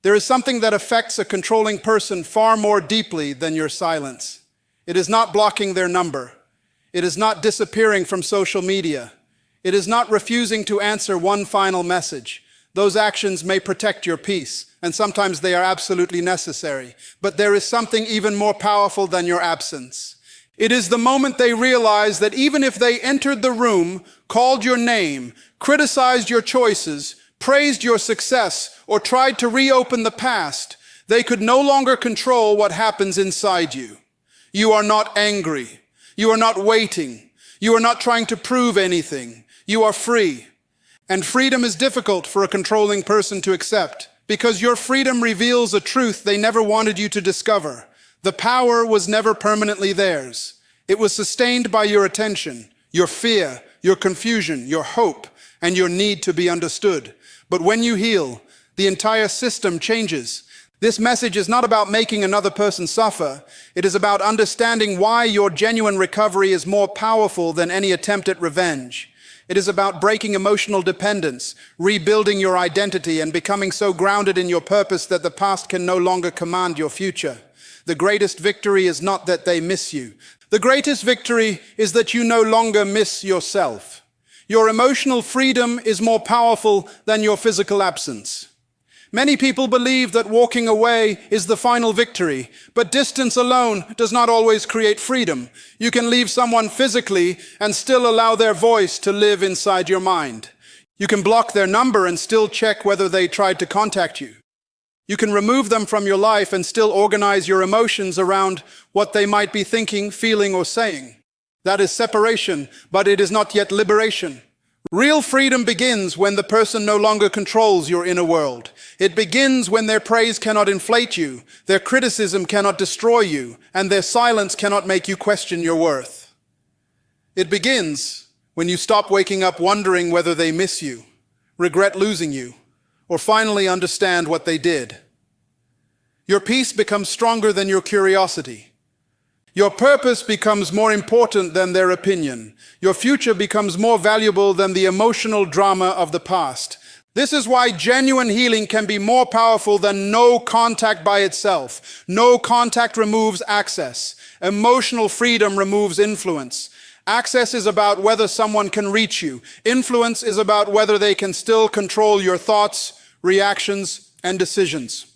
There is something that affects a controlling person far more deeply than your silence. It is not blocking their number. It is not disappearing from social media. It is not refusing to answer one final message. Those actions may protect your peace, and sometimes they are absolutely necessary. But there is something even more powerful than your absence. It is the moment they realize that even if they entered the room, called your name, criticized your choices, praised your success, or tried to reopen the past, they could no longer control what happens inside you. You are not angry. You are not waiting. You are not trying to prove anything. You are free. And freedom is difficult for a controlling person to accept, because your freedom reveals a truth they never wanted you to discover. The power was never permanently theirs. It was sustained by your attention, your fear, your confusion, your hope, and your need to be understood. But when you heal, the entire system changes. This message is not about making another person suffer. It is about understanding why your genuine recovery is more powerful than any attempt at revenge. It is about breaking emotional dependence, rebuilding your identity, and becoming so grounded in your purpose that the past can no longer command your future. The greatest victory is not that they miss you. The greatest victory is that you no longer miss yourself. Your emotional freedom is more powerful than your physical absence. Many people believe that walking away is the final victory, but distance alone does not always create freedom. You can leave someone physically and still allow their voice to live inside your mind. You can block their number and still check whether they tried to contact you. You can remove them from your life and still organize your emotions around what they might be thinking, feeling, or saying. That is separation, but it is not yet liberation. Real freedom begins when the person no longer controls your inner world. It begins when their praise cannot inflate you, their criticism cannot destroy you, and their silence cannot make you question your worth. It begins when you stop waking up wondering whether they miss you, regret losing you, or finally understand what they did. Your peace becomes stronger than your curiosity. Your purpose becomes more important than their opinion. Your future becomes more valuable than the emotional drama of the past. This is why genuine healing can be more powerful than no contact by itself. No contact removes access. Emotional freedom removes influence. Access is about whether someone can reach you. Influence is about whether they can still control your thoughts, reactions, and decisions.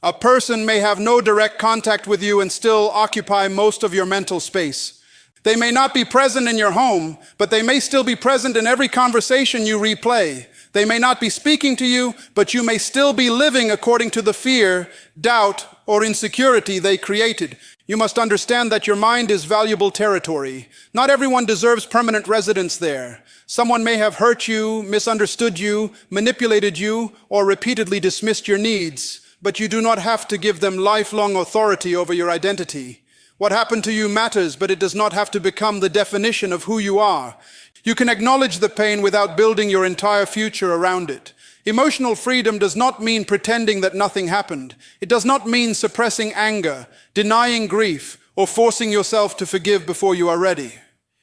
A person may have no direct contact with you and still occupy most of your mental space. They may not be present in your home, but they may still be present in every conversation you replay. They may not be speaking to you, but you may still be living according to the fear, doubt, or insecurity they created. You must understand that your mind is valuable territory. Not everyone deserves permanent residence there. Someone may have hurt you, misunderstood you, manipulated you, or repeatedly dismissed your needs. But you do not have to give them lifelong authority over your identity. What happened to you matters, but it does not have to become the definition of who you are. You can acknowledge the pain without building your entire future around it. Emotional freedom does not mean pretending that nothing happened. It does not mean suppressing anger, denying grief, or forcing yourself to forgive before you are ready.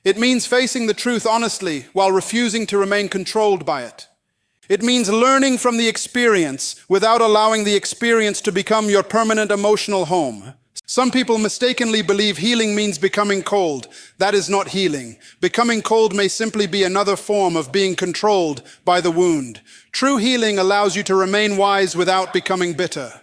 It means facing the truth honestly while refusing to remain controlled by it. It means learning from the experience without allowing the experience to become your permanent emotional home. Some people mistakenly believe healing means becoming cold. That is not healing. Becoming cold may simply be another form of being controlled by the wound. True healing allows you to remain wise without becoming bitter.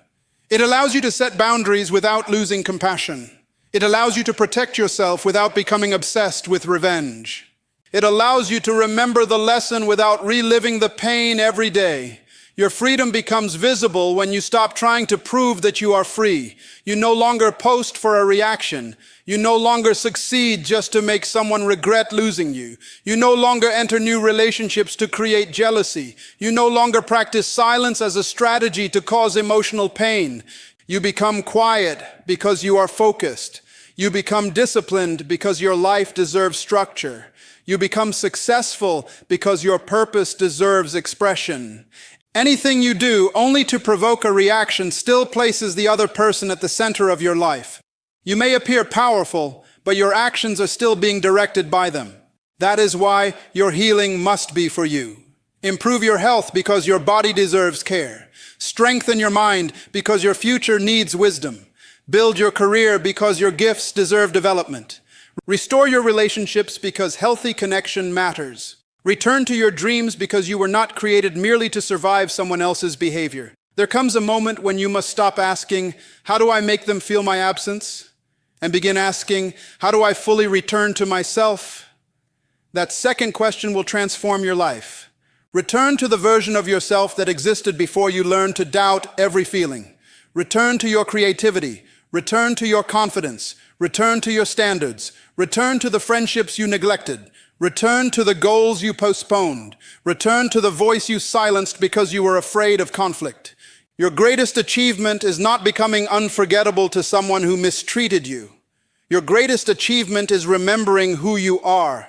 It allows you to set boundaries without losing compassion. It allows you to protect yourself without becoming obsessed with revenge. It allows you to remember the lesson without reliving the pain every day. Your freedom becomes visible when you stop trying to prove that you are free. You no longer post for a reaction. You no longer succeed just to make someone regret losing you. You no longer enter new relationships to create jealousy. You no longer practice silence as a strategy to cause emotional pain. You become quiet because you are focused. You become disciplined because your life deserves structure. You become successful because your purpose deserves expression. Anything you do only to provoke a reaction still places the other person at the center of your life. You may appear powerful, but your actions are still being directed by them. That is why your healing must be for you. Improve your health because your body deserves care. Strengthen your mind because your future needs wisdom. Build your career because your gifts deserve development. Restore your relationships because healthy connection matters. Return to your dreams because you were not created merely to survive someone else's behavior. There comes a moment when you must stop asking, "How do I make them feel my absence?" and begin asking, "How do I fully return to myself?" That second question will transform your life. Return to the version of yourself that existed before you learned to doubt every feeling. Return to your creativity. Return to your confidence. Return to your standards. Return to the friendships you neglected. Return to the goals you postponed. Return to the voice you silenced because you were afraid of conflict. Your greatest achievement is not becoming unforgettable to someone who mistreated you. Your greatest achievement is remembering who you are.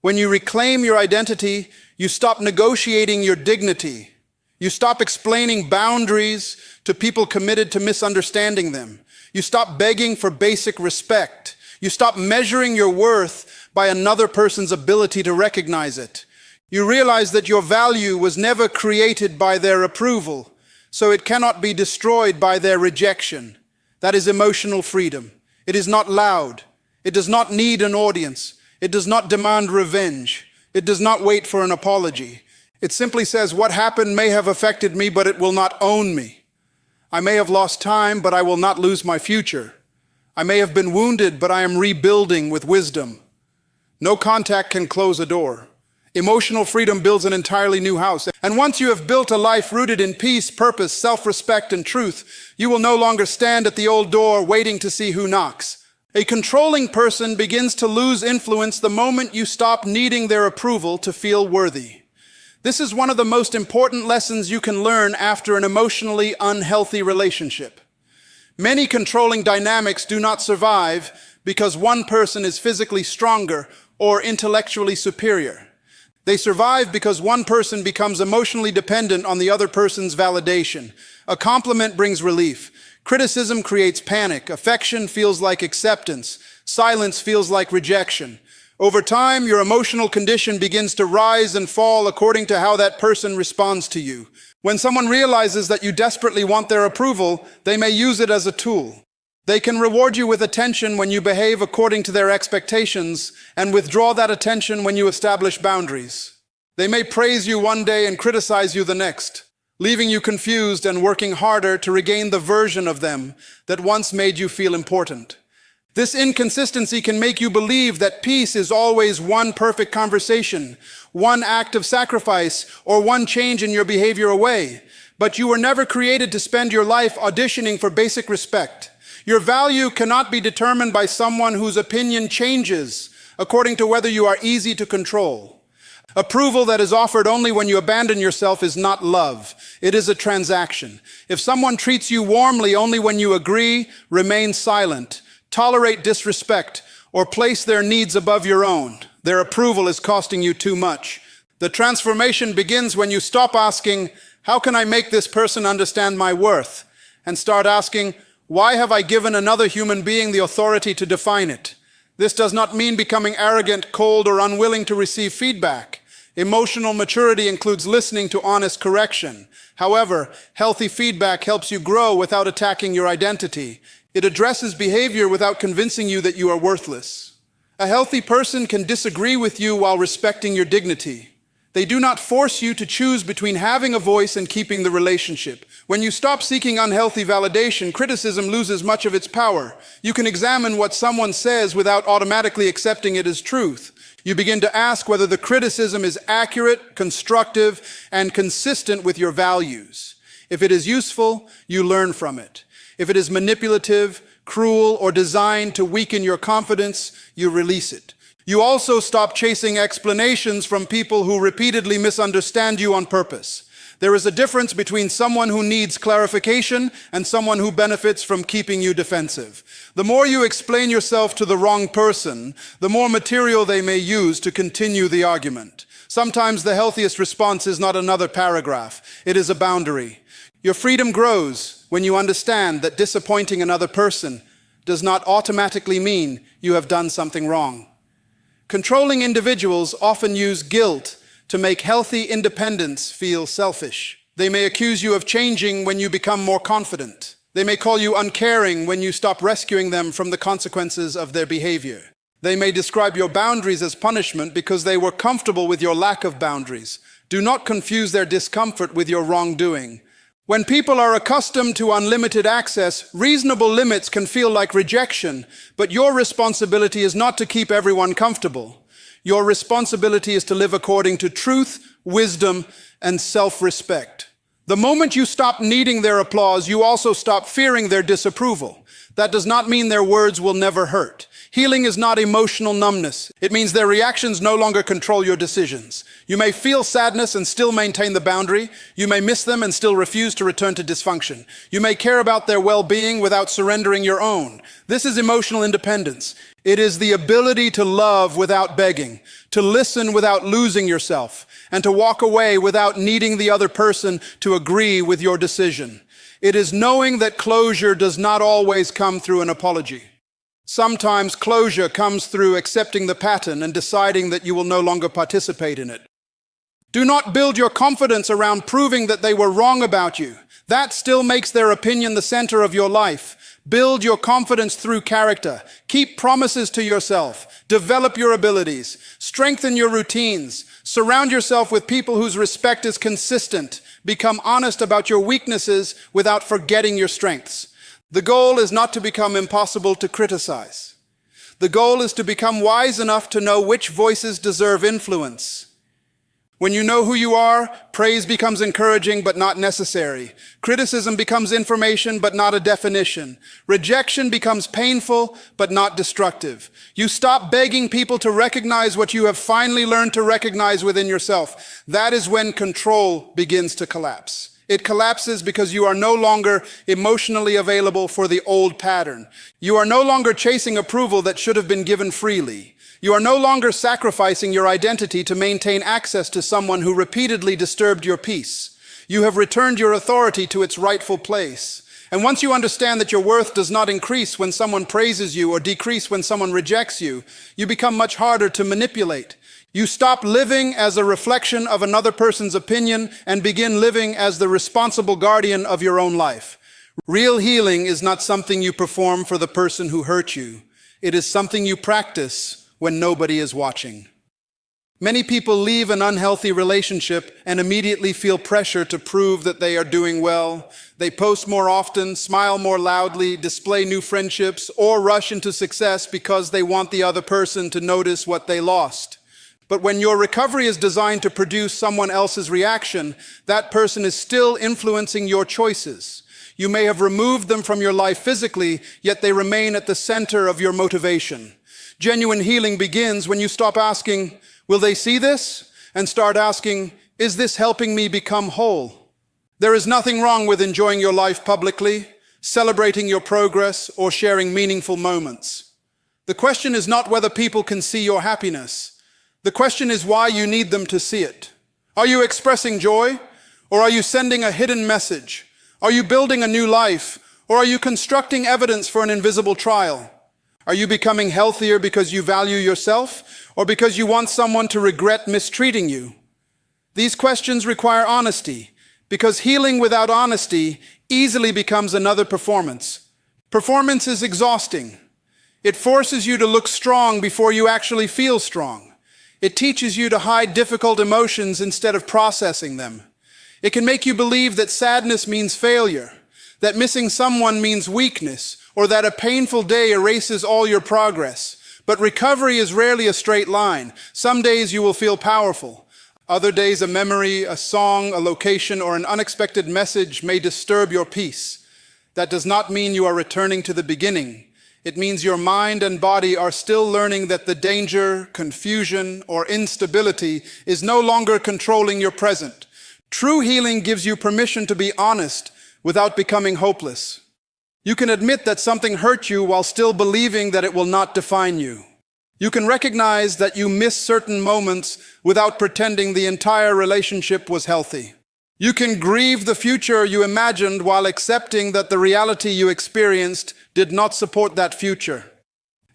When you reclaim your identity, you stop negotiating your dignity. You stop explaining boundaries to people committed to misunderstanding them. You stop begging for basic respect. You stop measuring your worth by another person's ability to recognize it. You realize that your value was never created by their approval, so it cannot be destroyed by their rejection. That is emotional freedom. It is not loud. It does not need an audience. It does not demand revenge. It does not wait for an apology. It simply says, what happened may have affected me, but it will not own me. I may have lost time, but I will not lose my future. I may have been wounded, but I am rebuilding with wisdom. No contact can close a door. Emotional freedom builds an entirely new house. And once you have built a life rooted in peace, purpose, self-respect, and truth, you will no longer stand at the old door waiting to see who knocks. A controlling person begins to lose influence the moment you stop needing their approval to feel worthy. This is one of the most important lessons you can learn after an emotionally unhealthy relationship. Many controlling dynamics do not survive because one person is physically stronger or intellectually superior. They survive because one person becomes emotionally dependent on the other person's validation. A compliment brings relief. Criticism creates panic. Affection feels like acceptance. Silence feels like rejection. Over time, your emotional condition begins to rise and fall according to how that person responds to you. When someone realizes that you desperately want their approval, they may use it as a tool. They can reward you with attention when you behave according to their expectations and withdraw that attention when you establish boundaries. They may praise you one day and criticize you the next, leaving you confused and working harder to regain the version of them that once made you feel important. This inconsistency can make you believe that peace is always one perfect conversation, one act of sacrifice, or one change in your behavior away. But you were never created to spend your life auditioning for basic respect. Your value cannot be determined by someone whose opinion changes according to whether you are easy to control. Approval that is offered only when you abandon yourself is not love. It is a transaction. If someone treats you warmly only when you agree, remain silent, tolerate disrespect, or place their needs above your own, their approval is costing you too much. The transformation begins when you stop asking, "How can I make this person understand my worth?" and start asking, "Why have I given another human being the authority to define it?" This does not mean becoming arrogant, cold, or unwilling to receive feedback. Emotional maturity includes listening to honest correction. However, healthy feedback helps you grow without attacking your identity. It addresses behavior without convincing you that you are worthless. A healthy person can disagree with you while respecting your dignity. They do not force you to choose between having a voice and keeping the relationship. When you stop seeking unhealthy validation, criticism loses much of its power. You can examine what someone says without automatically accepting it as truth. You begin to ask whether the criticism is accurate, constructive, and consistent with your values. If it is useful, you learn from it. If it is manipulative, cruel, or designed to weaken your confidence, you release it. You also stop chasing explanations from people who repeatedly misunderstand you on purpose. There is a difference between someone who needs clarification and someone who benefits from keeping you defensive. The more you explain yourself to the wrong person, the more material they may use to continue the argument. Sometimes the healthiest response is not another paragraph. It is a boundary. Your freedom grows when you understand that disappointing another person does not automatically mean you have done something wrong. Controlling individuals often use guilt to make healthy independence feel selfish. They may accuse you of changing when you become more confident. They may call you uncaring when you stop rescuing them from the consequences of their behavior. They may describe your boundaries as punishment because they were comfortable with your lack of boundaries. Do not confuse their discomfort with your wrongdoing. When people are accustomed to unlimited access, reasonable limits can feel like rejection, but your responsibility is not to keep everyone comfortable. Your responsibility is to live according to truth, wisdom, and self-respect. The moment you stop needing their applause, you also stop fearing their disapproval. That does not mean their words will never hurt. Healing is not emotional numbness. It means their reactions no longer control your decisions. You may feel sadness and still maintain the boundary. You may miss them and still refuse to return to dysfunction. You may care about their well-being without surrendering your own. This is emotional independence. It is the ability to love without begging, to listen without losing yourself, and to walk away without needing the other person to agree with your decision. It is knowing that closure does not always come through an apology. Sometimes closure comes through accepting the pattern and deciding that you will no longer participate in it. Do not build your confidence around proving that they were wrong about you. That still makes their opinion the center of your life. Build your confidence through character. Keep promises to yourself. Develop your abilities. Strengthen your routines. Surround yourself with people whose respect is consistent. Become honest about your weaknesses without forgetting your strengths. The goal is not to become impossible to criticize. The goal is to become wise enough to know which voices deserve influence. When you know who you are, praise becomes encouraging but not necessary. Criticism becomes information but not a definition. Rejection becomes painful but not destructive. You stop begging people to recognize what you have finally learned to recognize within yourself. That is when control begins to collapse. It collapses because you are no longer emotionally available for the old pattern. You are no longer chasing approval that should have been given freely. You are no longer sacrificing your identity to maintain access to someone who repeatedly disturbed your peace. You have returned your authority to its rightful place. And once you understand that your worth does not increase when someone praises you or decrease when someone rejects you, you become much harder to manipulate. You stop living as a reflection of another person's opinion and begin living as the responsible guardian of your own life. Real healing is not something you perform for the person who hurt you. It is something you practice when nobody is watching. Many people leave an unhealthy relationship and immediately feel pressure to prove that they are doing well. They post more often, smile more loudly, display new friendships, or rush into success because they want the other person to notice what they lost. But when your recovery is designed to produce someone else's reaction, that person is still influencing your choices. You may have removed them from your life physically, yet they remain at the center of your motivation. Genuine healing begins when you stop asking, "Will they see this?" and start asking, "Is this helping me become whole?" There is nothing wrong with enjoying your life publicly, celebrating your progress, or sharing meaningful moments. The question is not whether people can see your happiness. The question is why you need them to see it. Are you expressing joy, or are you sending a hidden message? Are you building a new life, or are you constructing evidence for an invisible trial? Are you becoming healthier because you value yourself, or because you want someone to regret mistreating you? These questions require honesty, because healing without honesty easily becomes another performance. Performance is exhausting. It forces you to look strong before you actually feel strong. It teaches you to hide difficult emotions instead of processing them. It can make you believe that sadness means failure, that missing someone means weakness, or that a painful day erases all your progress. But recovery is rarely a straight line. Some days you will feel powerful. Other days a memory, a song, a location, or an unexpected message may disturb your peace. That does not mean you are returning to the beginning. It means your mind and body are still learning that the danger, confusion, or instability is no longer controlling your present. True healing gives you permission to be honest without becoming hopeless. You can admit that something hurt you while still believing that it will not define you. You can recognize that you miss certain moments without pretending the entire relationship was healthy. You can grieve the future you imagined while accepting that the reality you experienced did not support that future.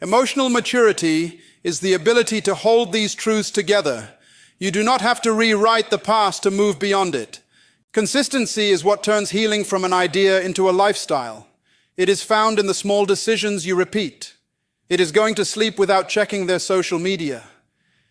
Emotional maturity is the ability to hold these truths together. You do not have to rewrite the past to move beyond it. Consistency is what turns healing from an idea into a lifestyle. It is found in the small decisions you repeat. It is going to sleep without checking their social media.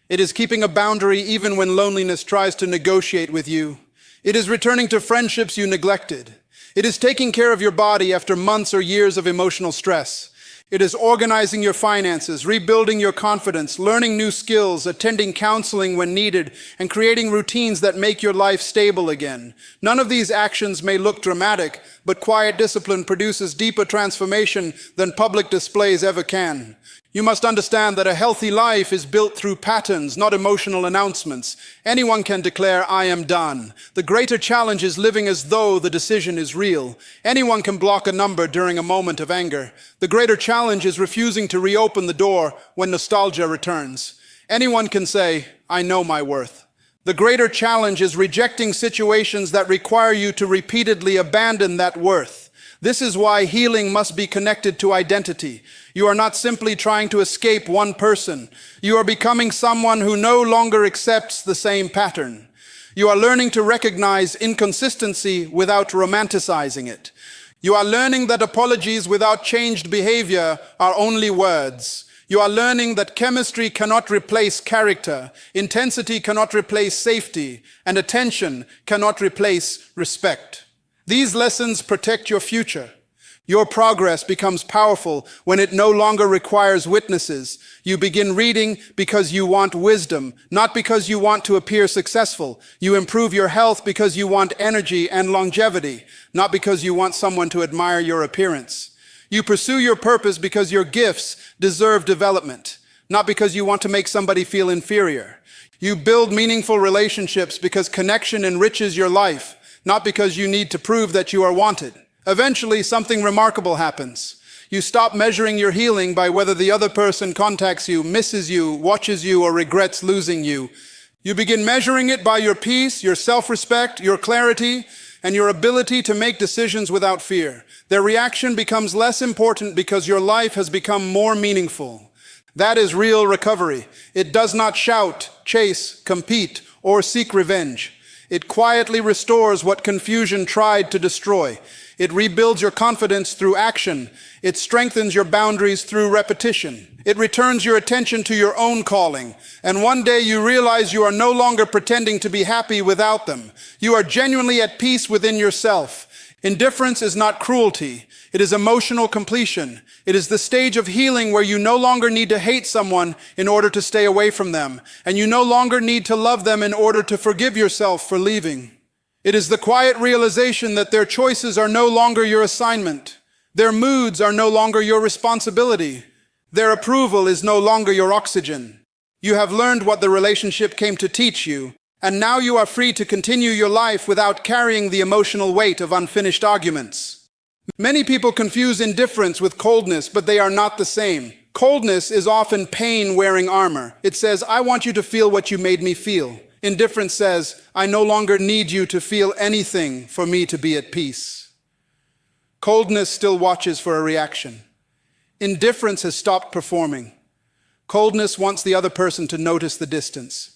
It is keeping a boundary even when loneliness tries to negotiate with you. It is returning to friendships you neglected. It is taking care of your body after months or years of emotional stress. It is organizing your finances, rebuilding your confidence, learning new skills, attending counseling when needed, and creating routines that make your life stable again. None of these actions may look dramatic, but quiet discipline produces deeper transformation than public displays ever can. You must understand that a healthy life is built through patterns, not emotional announcements. Anyone can declare, "I am done." The greater challenge is living as though the decision is real. Anyone can block a number during a moment of anger. The greater challenge is refusing to reopen the door when nostalgia returns. Anyone can say, "I know my worth." The greater challenge is rejecting situations that require you to repeatedly abandon that worth. This is why healing must be connected to identity. You are not simply trying to escape one person. You are becoming someone who no longer accepts the same pattern. You are learning to recognize inconsistency without romanticizing it. You are learning that apologies without changed behavior are only words. You are learning that chemistry cannot replace character, intensity cannot replace safety, and attention cannot replace respect. These lessons protect your future. Your progress becomes powerful when it no longer requires witnesses. You begin reading because you want wisdom, not because you want to appear successful. You improve your health because you want energy and longevity, not because you want someone to admire your appearance. You pursue your purpose because your gifts deserve development, not because you want to make somebody feel inferior. You build meaningful relationships because connection enriches your life, not because you need to prove that you are wanted. Eventually, something remarkable happens. You stop measuring your healing by whether the other person contacts you, misses you, watches you, or regrets losing you. You begin measuring it by your peace, your self-respect, your clarity, and your ability to make decisions without fear. Their reaction becomes less important because your life has become more meaningful. That is real recovery. It does not shout, chase, compete, or seek revenge. It quietly restores what confusion tried to destroy. It rebuilds your confidence through action. It strengthens your boundaries through repetition. It returns your attention to your own calling. And one day you realize you are no longer pretending to be happy without them. You are genuinely at peace within yourself. Indifference is not cruelty. It is emotional completion. It is the stage of healing where you no longer need to hate someone in order to stay away from them, and you no longer need to love them in order to forgive yourself for leaving. It is the quiet realization that their choices are no longer your assignment. Their moods are no longer your responsibility. Their approval is no longer your oxygen. You have learned what the relationship came to teach you, and now you are free to continue your life without carrying the emotional weight of unfinished arguments. Many people confuse indifference with coldness, but they are not the same. Coldness is often pain wearing armor. It says, "I want you to feel what you made me feel." Indifference says, "I no longer need you to feel anything for me to be at peace." Coldness still watches for a reaction. Indifference has stopped performing. Coldness wants the other person to notice the distance.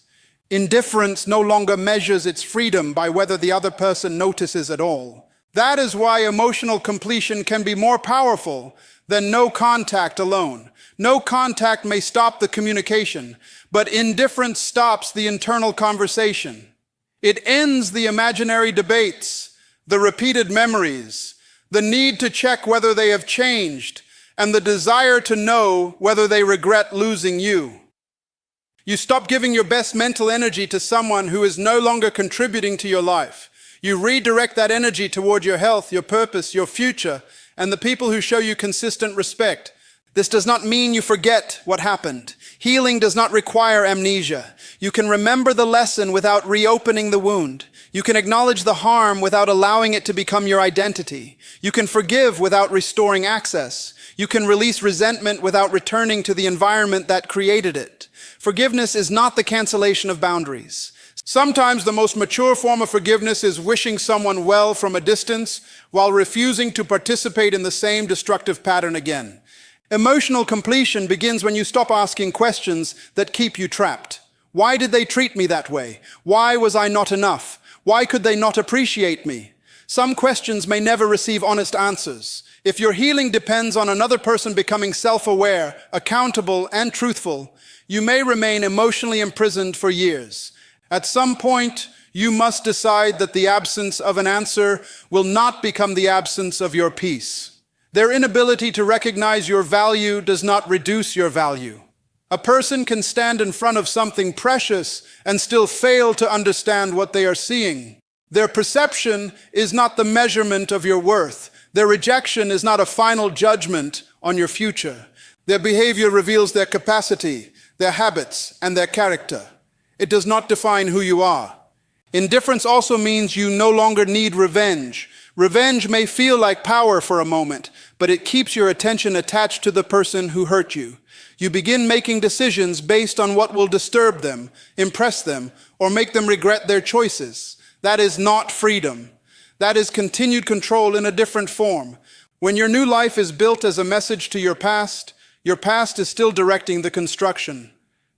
Indifference no longer measures its freedom by whether the other person notices at all. That is why emotional completion can be more powerful than no contact alone. No contact may stop the communication, but indifference stops the internal conversation. It ends the imaginary debates, the repeated memories, the need to check whether they have changed, and the desire to know whether they regret losing you. You stop giving your best mental energy to someone who is no longer contributing to your life. You redirect that energy toward your health, your purpose, your future, and the people who show you consistent respect. This does not mean you forget what happened. Healing does not require amnesia. You can remember the lesson without reopening the wound. You can acknowledge the harm without allowing it to become your identity. You can forgive without restoring access. You can release resentment without returning to the environment that created it. Forgiveness is not the cancellation of boundaries. Sometimes the most mature form of forgiveness is wishing someone well from a distance while refusing to participate in the same destructive pattern again. Emotional completion begins when you stop asking questions that keep you trapped. Why did they treat me that way? Why was I not enough? Why could they not appreciate me? Some questions may never receive honest answers. If your healing depends on another person becoming self-aware, accountable, and truthful, you may remain emotionally imprisoned for years. At some point, you must decide that the absence of an answer will not become the absence of your peace. Their inability to recognize your value does not reduce your value. A person can stand in front of something precious and still fail to understand what they are seeing. Their perception is not the measurement of your worth. Their rejection is not a final judgment on your future. Their behavior reveals their capacity, their habits, and their character. It does not define who you are. Indifference also means you no longer need revenge. Revenge may feel like power for a moment, but it keeps your attention attached to the person who hurt you. You begin making decisions based on what will disturb them, impress them, or make them regret their choices. That is not freedom. That is continued control in a different form. When your new life is built as a message to your past is still directing the construction.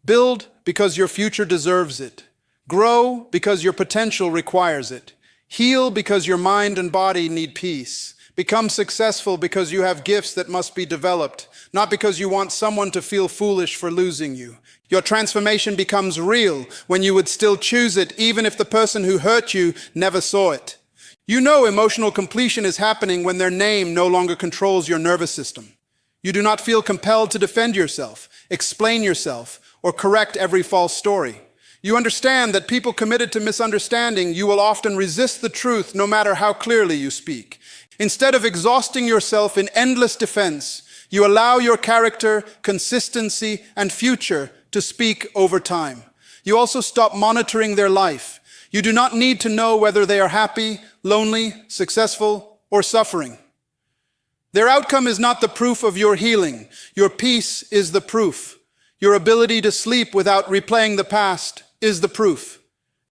Build because your future deserves it. Grow because your potential requires it. Heal because your mind and body need peace. Become successful because you have gifts that must be developed, not because you want someone to feel foolish for losing you. Your transformation becomes real when you would still choose it, even if the person who hurt you never saw it. You know emotional completion is happening when their name no longer controls your nervous system. You do not feel compelled to defend yourself, explain yourself, or correct every false story. You understand that people committed to misunderstanding, you will often resist the truth no matter how clearly you speak. Instead of exhausting yourself in endless defense, you allow your character, consistency, and future to speak over time. You also stop monitoring their life. You do not need to know whether they are happy, lonely, successful, or suffering. Their outcome is not the proof of your healing. Your peace is the proof. Your ability to sleep without replaying the past is the proof.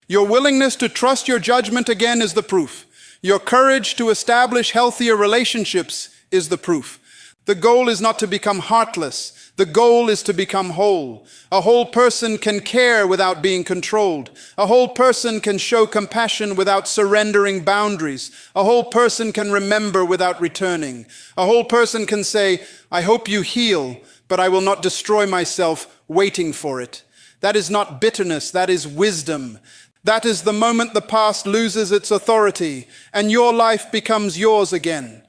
Your willingness to trust your judgment again is the proof. Your courage to establish healthier relationships is the proof. The goal is not to become heartless. The goal is to become whole. A whole person can care without being controlled. A whole person can show compassion without surrendering boundaries. A whole person can remember without returning. A whole person can say, I hope you heal, but I will not destroy myself waiting for it. That is not bitterness, that is wisdom. That is the moment the past loses its authority and your life becomes yours again.